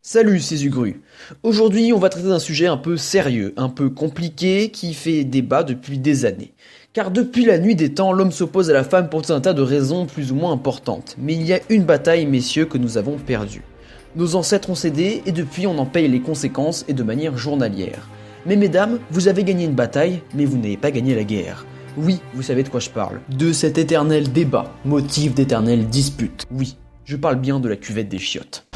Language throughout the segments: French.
Salut, c'est Zugru. Aujourd'hui, on va traiter d'un sujet un peu sérieux, un peu compliqué, qui fait débat depuis des années. Car depuis la nuit des temps, l'homme s'oppose à la femme pour tout un tas de raisons plus ou moins importantes. Mais il y a une bataille, messieurs, que nous avons perdue. Nos ancêtres ont cédé, et depuis on en paye les conséquences, et de manière journalière. Mais mesdames, vous avez gagné une bataille, mais vous n'avez pas gagné la guerre. Oui, vous savez de quoi je parle. De cet éternel débat, motif d'éternelle dispute. Oui, je parle bien de la cuvette des chiottes.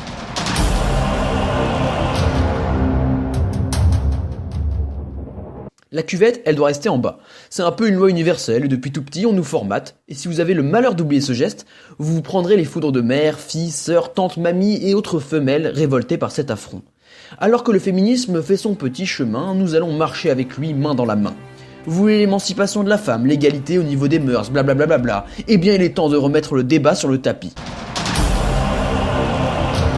La cuvette, elle doit rester en bas. C'est un peu une loi universelle, et depuis tout petit, on nous formate, et si vous avez le malheur d'oublier ce geste, vous prendrez les foudres de mère, fille, sœur, tante, mamie et autres femelles révoltées par cet affront. Alors que le féminisme fait son petit chemin, nous allons marcher avec lui main dans la main. Vous voulez l'émancipation de la femme, l'égalité au niveau des mœurs, blablabla, eh bien il est temps de remettre le débat sur le tapis.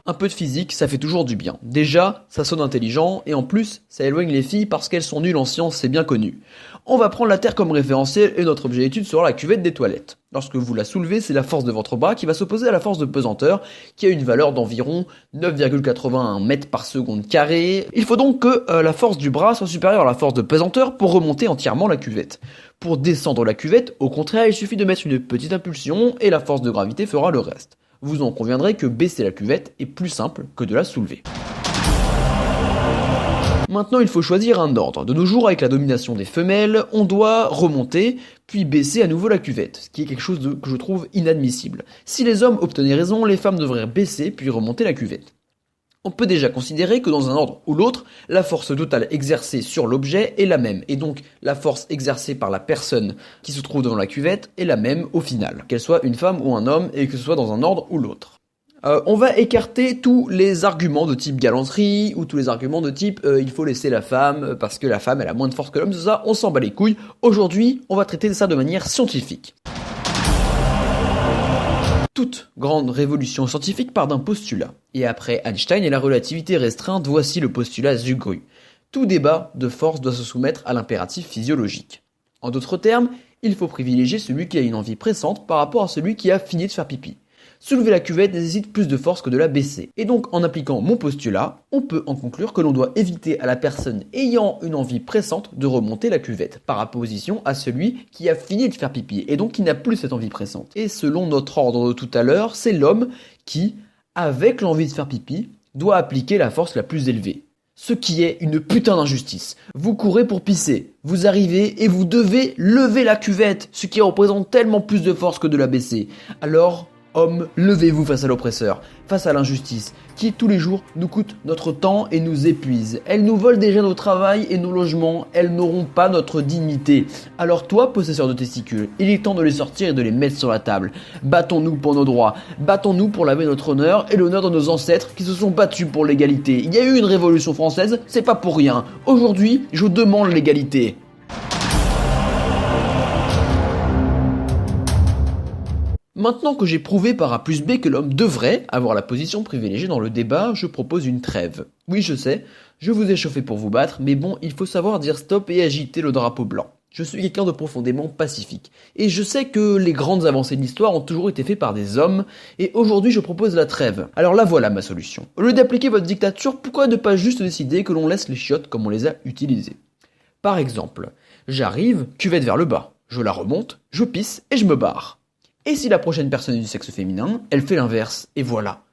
Un peu de physique, ça fait toujours du bien. Déjà, ça sonne intelligent, et en plus, ça éloigne les filles parce qu'elles sont nulles en sciences, c'est bien connu. On va prendre la Terre comme référentiel, et notre objet d'étude sera la cuvette des toilettes. Lorsque vous la soulevez, c'est la force de votre bras qui va s'opposer à la force de pesanteur, qui a une valeur d'environ 9,81 mètres par seconde carré. Il faut donc que la force du bras soit supérieure à la force de pesanteur pour remonter entièrement la cuvette. Pour descendre la cuvette, au contraire, il suffit de mettre une petite impulsion, et la force de gravité fera le reste. Vous en conviendrez que baisser la cuvette est plus simple que de la soulever. Maintenant, il faut choisir un ordre. De nos jours, avec la domination des femelles, on doit remonter, puis baisser à nouveau la cuvette, ce qui est quelque chose que je trouve inadmissible. Si les hommes obtenaient raison, les femmes devraient baisser puis remonter la cuvette. On peut déjà considérer que dans un ordre ou l'autre, la force totale exercée sur l'objet est la même, et donc la force exercée par la personne qui se trouve dans la cuvette est la même au final, qu'elle soit une femme ou un homme, et que ce soit dans un ordre ou l'autre. On va écarter tous les arguments de type galanterie, ou tous les arguments de type il faut laisser la femme, parce que la femme elle a moins de force que l'homme, tout ça, on s'en bat les couilles. Aujourd'hui, on va traiter ça de manière scientifique. Toute grande révolution scientifique part d'un postulat. Et après Einstein et la relativité restreinte, voici le postulat Zugru. Tout débat de force doit se soumettre à l'impératif physiologique. En d'autres termes, il faut privilégier celui qui a une envie pressante par rapport à celui qui a fini de faire pipi. Soulever la cuvette nécessite plus de force que de la baisser. Et donc, en appliquant mon postulat, on peut en conclure que l'on doit éviter à la personne ayant une envie pressante de remonter la cuvette, par opposition à celui qui a fini de faire pipi, et donc qui n'a plus cette envie pressante. Et selon notre ordre de tout à l'heure, c'est l'homme qui, avec l'envie de faire pipi, doit appliquer la force la plus élevée. Ce qui est une putain d'injustice. Vous courez pour pisser, vous arrivez et vous devez lever la cuvette, ce qui représente tellement plus de force que de la baisser. Alors, hommes, levez-vous face à l'oppresseur, face à l'injustice, qui tous les jours nous coûte notre temps et nous épuise. Elles nous volent déjà nos travails et nos logements, elles n'auront pas notre dignité. Alors toi, possesseur de testicules, il est temps de les sortir et de les mettre sur la table. Battons-nous pour nos droits, battons-nous pour laver notre honneur et l'honneur de nos ancêtres qui se sont battus pour l'égalité. Il y a eu une révolution française, c'est pas pour rien. Aujourd'hui, je demande l'égalité. Maintenant que j'ai prouvé par A plus B que l'homme devrait avoir la position privilégiée dans le débat, je propose une trêve. Oui, je sais, je vous ai chauffé pour vous battre, mais bon, il faut savoir dire stop et agiter le drapeau blanc. Je suis quelqu'un de profondément pacifique, et je sais que les grandes avancées de l'histoire ont toujours été faites par des hommes, et aujourd'hui je propose la trêve. Alors là voilà ma solution. Au lieu d'appliquer votre dictature, pourquoi ne pas juste décider que l'on laisse les chiottes comme on les a utilisées? Par exemple, j'arrive, cuvette vers le bas, je la remonte, je pisse et je me barre. Et si la prochaine personne est du sexe féminin, elle fait l'inverse, et voilà.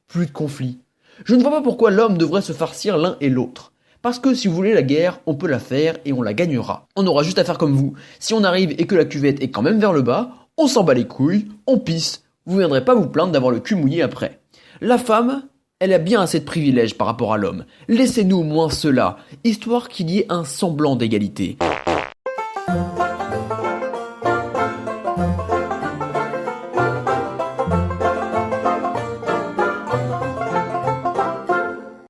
Plus de conflit. Je ne vois pas pourquoi l'homme devrait se farcir l'un et l'autre. Parce que si vous voulez la guerre, on peut la faire et on la gagnera. On aura juste à faire comme vous. Si on arrive et que la cuvette est quand même vers le bas, on s'en bat les couilles, on pisse. Vous viendrez pas vous plaindre d'avoir le cul mouillé après. La femme, elle a bien assez de privilèges par rapport à l'homme. Laissez-nous au moins cela, histoire qu'il y ait un semblant d'égalité.